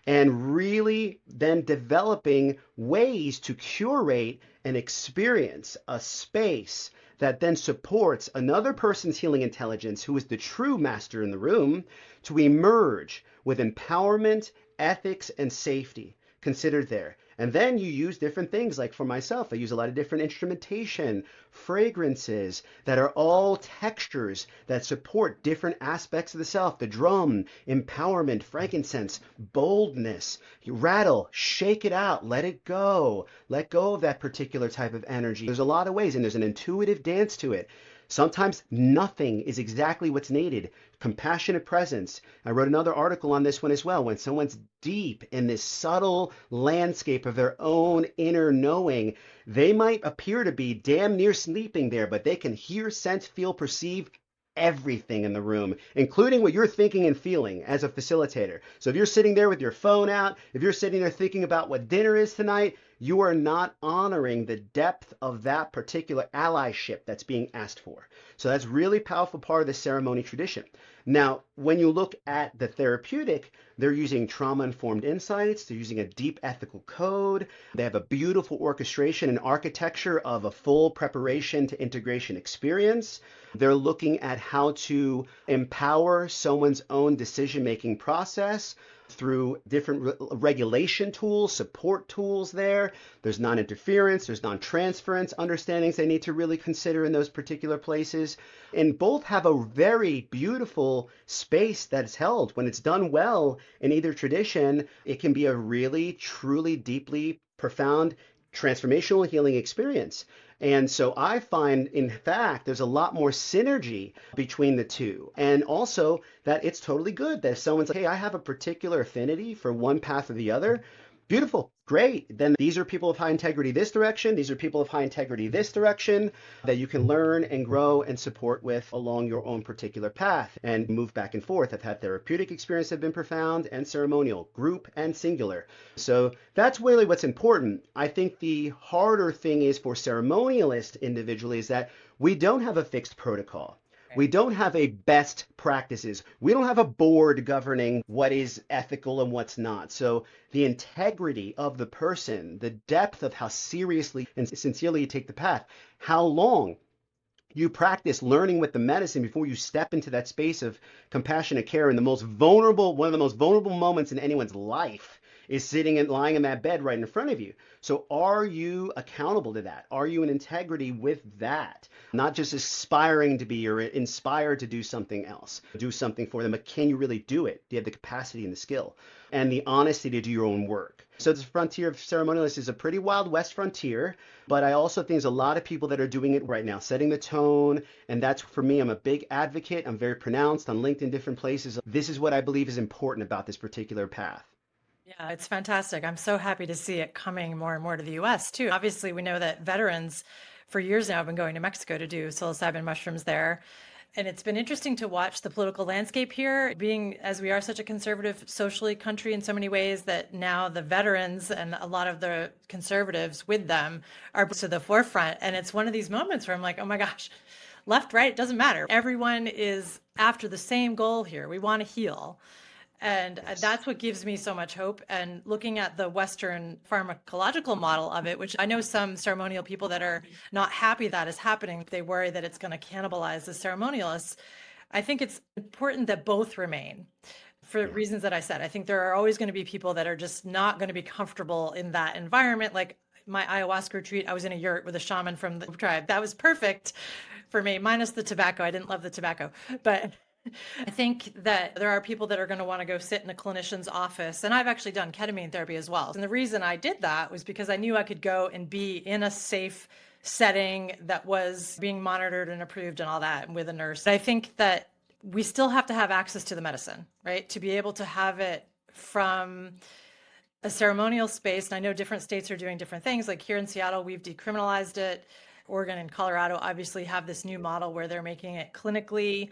And really then developing ways to curate and experience a space that then supports another person's healing intelligence, who is the true master in the room, to emerge with empowerment, ethics, and safety considered there. And then you use different things. Like for myself, I use a lot of different instrumentation, fragrances that are all textures that support different aspects of the self. The drum, empowerment, frankincense, boldness. You rattle, shake it out, let it go. Let go of that particular type of energy. There's a lot of ways, and there's an intuitive dance to it. Sometimes nothing is exactly what's needed. Compassionate presence. I wrote another article on this one as well. When someone's deep in this subtle landscape of their own inner knowing, they might appear to be damn near sleeping there, but they can hear, sense, feel, perceive everything in the room, including what you're thinking and feeling as a facilitator. So if you're sitting there with your phone out, if you're sitting there thinking about what dinner is tonight, you are not honoring the depth of that particular allyship that's being asked for. So that's really powerful part of the ceremony tradition. Now, when you look at the therapeutic, they're using trauma-informed insights, they're using a deep ethical code, they have a beautiful orchestration and architecture of a full preparation to integration experience. They're looking at how to empower someone's own decision-making process through different regulation tools, support tools there. There's non-interference, there's non-transference understandings they need to really consider in those particular places. And both have a very beautiful space that's held. When it's done well in either tradition, it can be a really, truly, deeply profound transformational healing experience. And so I find, in fact, there's a lot more synergy between the two. And also that it's totally good that if someone's like, hey, I have a particular affinity for one path or the other, beautiful, great. Then these are people of high integrity this direction. These are people of high integrity this direction that you can learn and grow and support with along your own particular path and move back and forth. I've had therapeutic experience that have been profound and ceremonial, group and singular. So that's really what's important. I think the harder thing is for ceremonialists individually is that we don't have a fixed protocol. We don't have a best practices. We don't have a board governing what is ethical and what's not. So the integrity of the person, the depth of how seriously and sincerely you take the path, how long you practice learning with the medicine before you step into that space of compassionate care in the most vulnerable, one of the most vulnerable moments in anyone's life is sitting and lying in that bed right in front of you. So are you accountable to that? Are you in integrity with that? Not just aspiring to be or inspired to do something else, do something for them, but can you really do it? Do you have the capacity and the skill and the honesty to do your own work? So this frontier of ceremonialists is a pretty Wild West frontier, but I also think there's a lot of people that are doing it right now, setting the tone. And that's, for me, I'm a big advocate. I'm very pronounced on LinkedIn, different places. This is what I believe is important about this particular path. Yeah, it's fantastic. I'm so happy to see it coming more and more to the US too. Obviously, we know that veterans for years now have been going to Mexico to do psilocybin mushrooms there. And it's been interesting to watch the political landscape here, being as we are such a conservative socially country in so many ways, that now the veterans and a lot of the conservatives with them are to the forefront. And it's one of these moments where I'm like, oh my gosh, left, right, it doesn't matter. Everyone is after the same goal here. We want to heal. And that's what gives me so much hope. And looking at the Western pharmacological model of it, which I know some ceremonial people that are not happy that is happening, they worry that it's going to cannibalize the ceremonialists. I think it's important that both remain for reasons that I said. I think there are always going to be people that are just not going to be comfortable in that environment. Like my ayahuasca retreat, I was in a yurt with a shaman from the tribe. That was perfect for me, minus the tobacco. I didn't love the tobacco, but I think that there are people that are going to want to go sit in a clinician's office. And I've actually done ketamine therapy as well. And the reason I did that was because I knew I could go and be in a safe setting that was being monitored and approved and all that with a nurse. I think that we still have to have access to the medicine, right? To be able to have it from a ceremonial space. And I know different states are doing different things. Like here in Seattle, we've decriminalized it. Oregon and Colorado obviously have this new model where they're making it clinically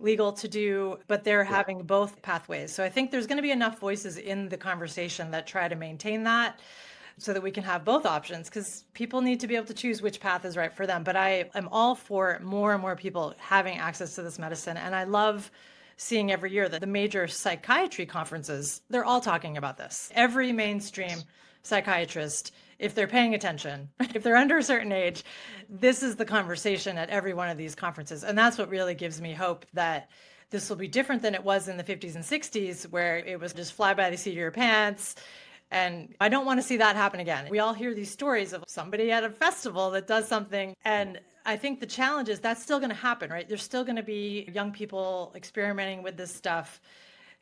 legal to do, but they're having both pathways. So I think there's going to be enough voices in the conversation that try to maintain that so that we can have both options, because people need to be able to choose which path is right for them. But I am all for more and more people having access to this medicine. And I love seeing every year that the major psychiatry conferences, they're all talking about this. Every mainstream psychiatrist, if they're paying attention, if they're under a certain age, this is the conversation at every one of these conferences. And that's what really gives me hope that this will be different than it was in the 50s and 60s, where it was just fly by the seat of your pants. And I don't want to see that happen again. We all hear these stories of somebody at a festival that does something. And I think the challenge is that's still going to happen, right? There's still going to be young people experimenting with this stuff.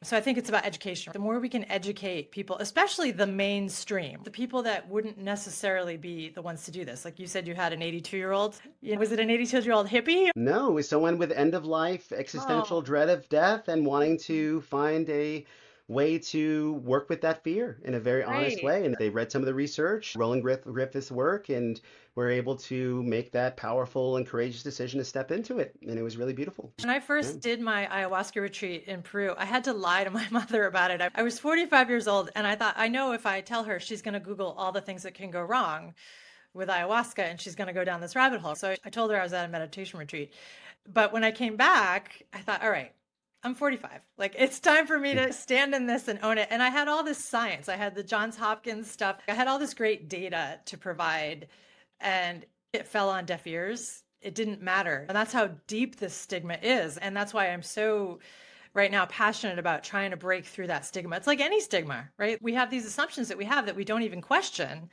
So I think it's about education. The more we can educate people, especially the mainstream, the people that wouldn't necessarily be the ones to do this. Like you said, you had an 82-year-old. Was it an 82-year-old hippie? No, it was someone with end of life, existential dread of death and wanting to find a way to work with that fear in a very honest Right. way. And they read some of the research, Roland Griffith's work, and were able to make that powerful and courageous decision to step into it. And it was really beautiful. When I Yeah. first did my ayahuasca retreat in Peru, I had to lie to my mother about it. I was 45 years old, and I thought, I know if I tell her, she's going to Google all the things that can go wrong with ayahuasca and she's going to go down this rabbit hole. So I told her I was at a meditation retreat. But when I came back, I thought, all right, I'm 45. Like, it's time for me to stand in this and own it. And I had all this science. I had the Johns Hopkins stuff. I had all this great data to provide, and it fell on deaf ears. It didn't matter. And that's how deep this stigma is. And that's why I'm so right now passionate about trying to break through that stigma. It's like any stigma, right? We have these assumptions that we have that we don't even question.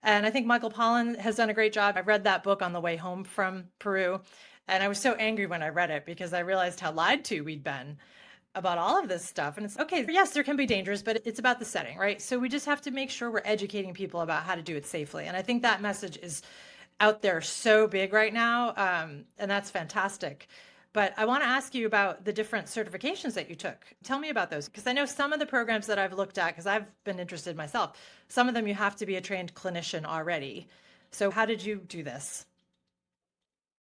And I think Michael Pollan has done a great job. I read that book on the way home from Peru, and I was so angry when I read it because I realized how lied to we'd been about all of this stuff. And it's okay, yes, there can be dangers, but it's about the setting, right? So we just have to make sure we're educating people about how to do it safely. And I think that message is out there so big right now, and that's fantastic. But I want to ask you about the different certifications that you took. Tell me about those, because I know some of the programs that I've looked at, because I've been interested myself, some of them you have to be a trained clinician already. So how did you do this?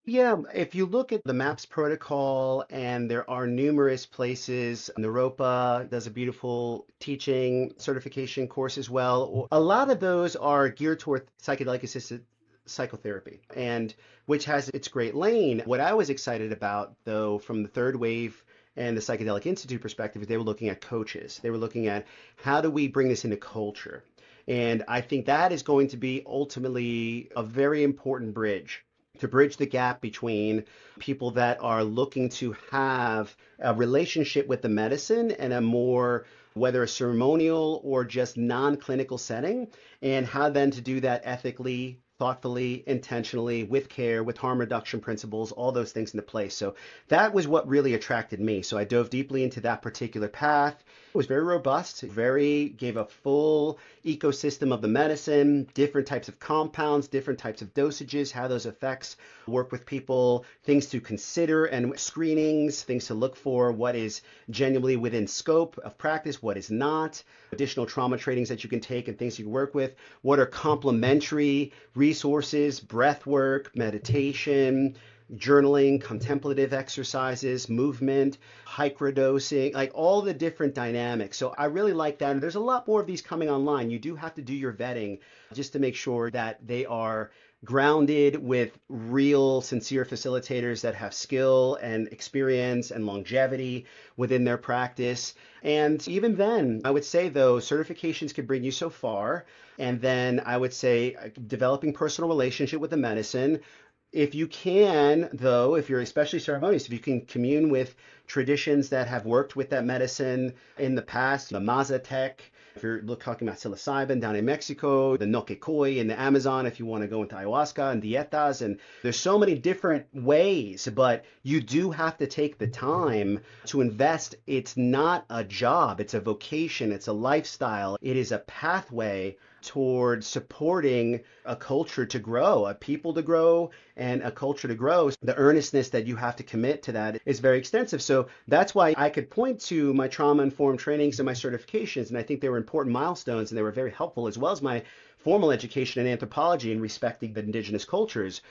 Yeah, if you look at the MAPS protocol, and there are numerous places, Naropa does a beautiful teaching certification course as well. A lot of those are geared toward psychedelic-assisted psychotherapy, and which has its great lane. What I was excited about, though, from the third wave and the Psychedelic Institute perspective, is they were looking at coaches. They were looking at how do we bring this into culture? And I think that is going to be ultimately a very important bridge to bridge the gap between people that are looking to have a relationship with the medicine and a more, whether a ceremonial or just non-clinical setting, and how then to do that ethically, thoughtfully, intentionally, with care, with harm reduction principles, all those things into place. So that was what really attracted me. So I dove deeply into that particular path. It was very robust, gave a full ecosystem of the medicine, different types of compounds, different types of dosages, how those effects work with people, things to consider and screenings, things to look for, what is genuinely within scope of practice, what is not, additional trauma trainings that you can take and things you can work with, what are complementary resources, breath work, meditation, journaling, contemplative exercises, movement, microdosing, like all the different dynamics. So I really like that. And there's a lot more of these coming online. You do have to do your vetting just to make sure that they are grounded with real, sincere facilitators that have skill and experience and longevity within their practice. And even then, I would say, though, certifications can bring you so far. And then I would say developing personal relationship with the medicine. If you can, though, if you're especially ceremonious, if you can commune with traditions that have worked with that medicine in the past, the Mazatec, if you're talking about psilocybin down in Mexico, the Noquecoy in the Amazon, if you want to go into ayahuasca and dietas, and there's so many different ways, but you do have to take the time to invest. It's not a job, it's a vocation, it's a lifestyle, it is a pathway toward supporting a culture to grow, a people to grow, and a culture to grow. The earnestness that you have to commit to that is very extensive. So that's why I could point to my trauma-informed trainings and my certifications, and I think they were important milestones, and they were very helpful, as well as my formal education in anthropology and respecting the indigenous cultures.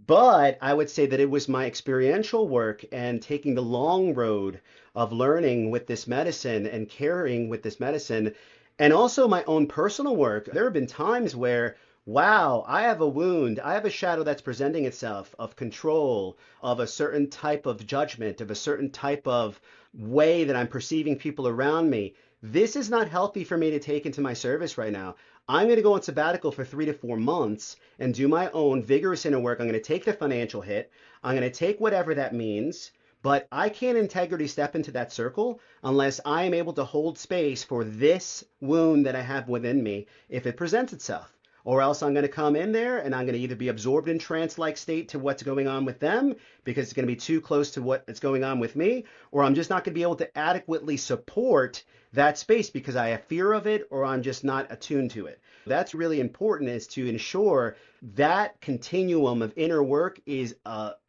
But I would say that it was my experiential work and taking the long road of learning with this medicine and caring with this medicine, and also my own personal work. There have been times where, wow, I have a wound, I have a shadow that's presenting itself of control, of a certain type of judgment, of a certain type of way that I'm perceiving people around me. This is not healthy for me to take into my service right now. I'm going to go on sabbatical for 3 to 4 months and do my own vigorous inner work. I'm going to take the financial hit. I'm going to take whatever that means. But I can't integrity step into that circle unless I am able to hold space for this wound that I have within me if it presents itself. Or else I'm going to come in there and I'm going to either be absorbed in trance-like state to what's going on with them because it's going to be too close to what is going on with me, or I'm just not going to be able to adequately support that space because I have fear of it or I'm just not attuned to it. That's really important, is to ensure that continuum of inner work is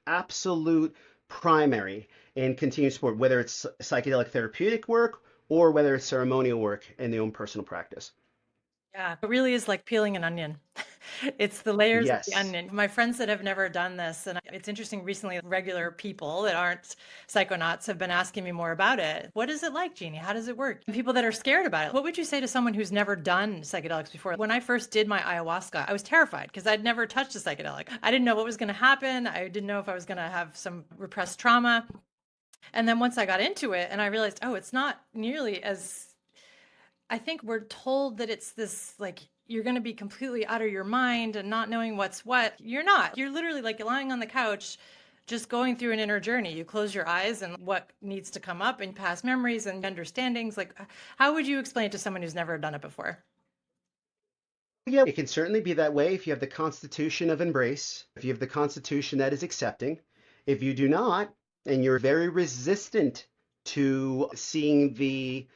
absolute primary in continuous support, whether it's psychedelic therapeutic work or whether it's ceremonial work in their own personal practice. Yeah, it really is like peeling an onion. It's the layers of the Yes. onion. My friends that have never done this, and it's interesting recently, regular people that aren't psychonauts have been asking me more about it. What is it like, Jeannie? How does it work? And people that are scared about it. What would you say to someone who's never done psychedelics before? When I first did my ayahuasca, I was terrified because I'd never touched a psychedelic. I didn't know what was going to happen. I didn't know if I was going to have some repressed trauma. And then once I got into it and I realized, oh, it's not nearly as I think we're told that it's this like you're going to be completely out of your mind and not knowing what's what. You're not. You're literally like lying on the couch, just going through an inner journey. You close your eyes and what needs to come up and past memories and understandings. Like, how would you explain it to someone who's never done it before? Yeah, it can certainly be that way if you have the constitution of embrace, if you have the constitution that is accepting. If you do not, and you're very resistant to seeing the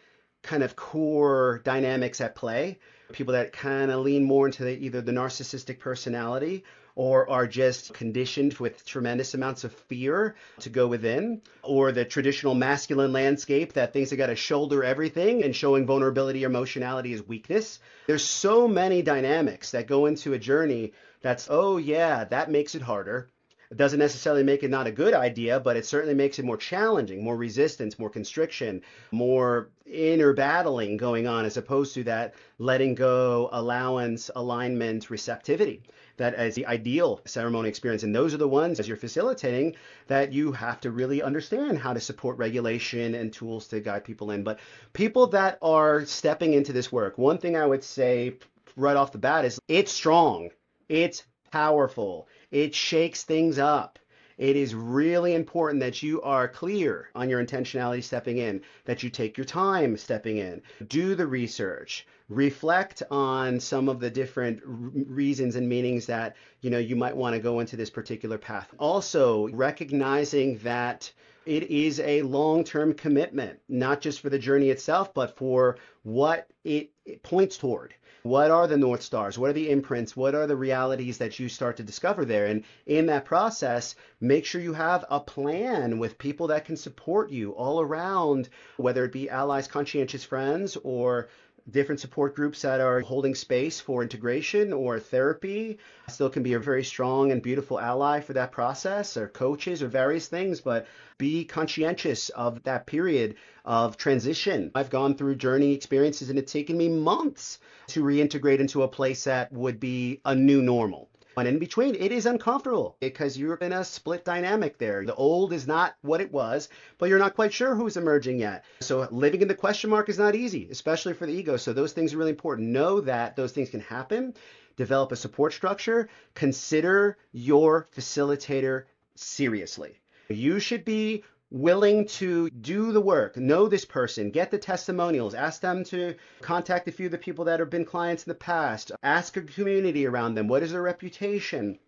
kind of core dynamics at play, people that kind of lean more into either the narcissistic personality or are just conditioned with tremendous amounts of fear to go within, or the traditional masculine landscape that thinks they got to shoulder everything and showing vulnerability or emotionality is weakness. There's so many dynamics that go into a journey that's, oh yeah, that makes it harder. It doesn't necessarily make it not a good idea, but it certainly makes it more challenging, more resistance, more constriction, more inner battling going on, as opposed to that letting go, allowance, alignment, receptivity. That is the ideal ceremony experience. And those are the ones, as you're facilitating, that you have to really understand how to support regulation and tools to guide people in. But people that are stepping into this work, one thing I would say right off the bat is it's strong. It's powerful. It shakes things up. It is really important that you are clear on your intentionality stepping in, that you take your time stepping in, do the research, reflect on some of the different reasons and meanings that, you might want to go into this particular path. Also, recognizing that it is a long-term commitment, not just for the journey itself, but for what it points toward. What are the North Stars? What are the imprints? What are the realities that you start to discover there? And in that process, make sure you have a plan with people that can support you all around, whether it be allies, conscientious friends, or different support groups that are holding space for integration or therapy. Still can be a very strong and beautiful ally for that process, or coaches or various things, but be conscientious of that period of transition. I've gone through journey experiences and it's taken me months to reintegrate into a place that would be a new normal. And in between, it is uncomfortable because you're in a split dynamic there. The old is not what it was, but you're not quite sure who's emerging yet. So living in the question mark is not easy, especially for the ego. So those things are really important. Know that those things can happen. Develop a support structure. Consider your facilitator seriously. You should be willing to do the work, know this person, get the testimonials, ask them to contact a few of the people that have been clients in the past, ask a community around them, what is their reputation?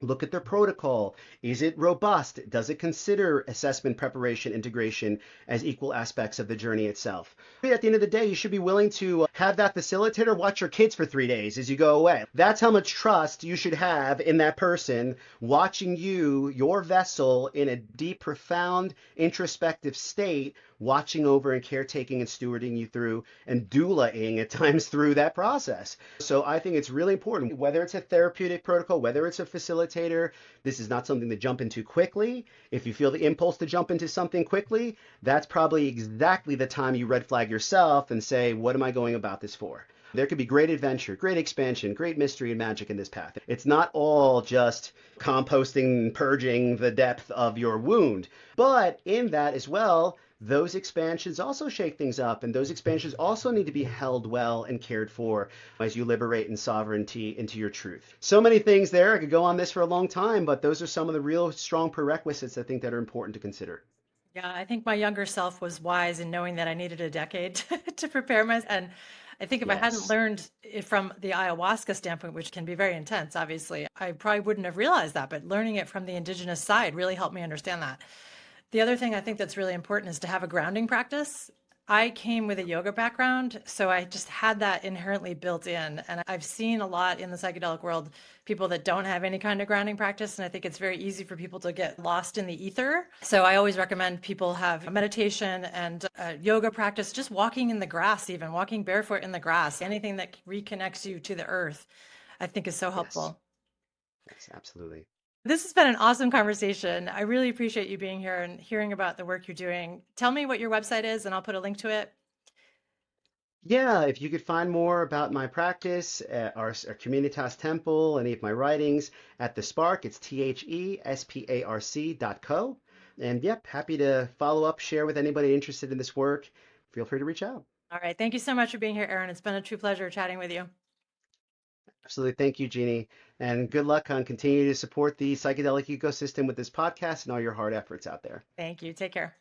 Look at their protocol. Is it robust? Does it consider assessment, preparation, integration as equal aspects of the journey itself? At the end of the day, you should be willing to have that facilitator watch your kids for 3 days as you go away. That's how much trust you should have in that person watching you, your vessel, in a deep, profound, introspective state, watching over and caretaking and stewarding you through and doulaing at times through that process. So I think it's really important, whether it's a therapeutic protocol, whether it's a facilitator, this is not something to jump into quickly. If you feel the impulse to jump into something quickly, that's probably exactly the time you red flag yourself and say, what am I going about this for? There could be great adventure, great expansion, great mystery and magic in this path. It's not all just composting, purging the depth of your wound, but in that as well, those expansions also shake things up, and those expansions also need to be held well and cared for as you liberate in sovereignty into your truth. So many things there. I could go on this for a long time, but those are some of the real strong prerequisites I think that are important to consider. Yeah, I think my younger self was wise in knowing that I needed a decade to prepare myself. And I think if I hadn't Yes. learned it from the ayahuasca standpoint, which can be very intense, obviously, I probably wouldn't have realized that. But learning it from the indigenous side really helped me understand that. The other thing I think that's really important is to have a grounding practice. I came with a yoga background, so I just had that inherently built in. And I've seen a lot in the psychedelic world, people that don't have any kind of grounding practice. And I think it's very easy for people to get lost in the ether. So I always recommend people have meditation and yoga practice, just walking in the grass, even walking barefoot in the grass, anything that reconnects you to the earth, I think is so Yes, helpful. yes, absolutely. This has been an awesome conversation. I really appreciate you being here and hearing about the work you're doing. Tell me what your website is, and I'll put a link to it. Yeah, if you could find more about my practice, our Communitas Temple, any of my writings at The Spark, it's THESPARC.co. And yep, happy to follow up, share with anybody interested in this work. Feel free to reach out. All right. Thank you so much for being here, Erin. It's been a true pleasure chatting with you. Absolutely. Thank you, Jeannie. And good luck on continuing to support the psychedelic ecosystem with this podcast and all your hard efforts out there. Thank you. Take care.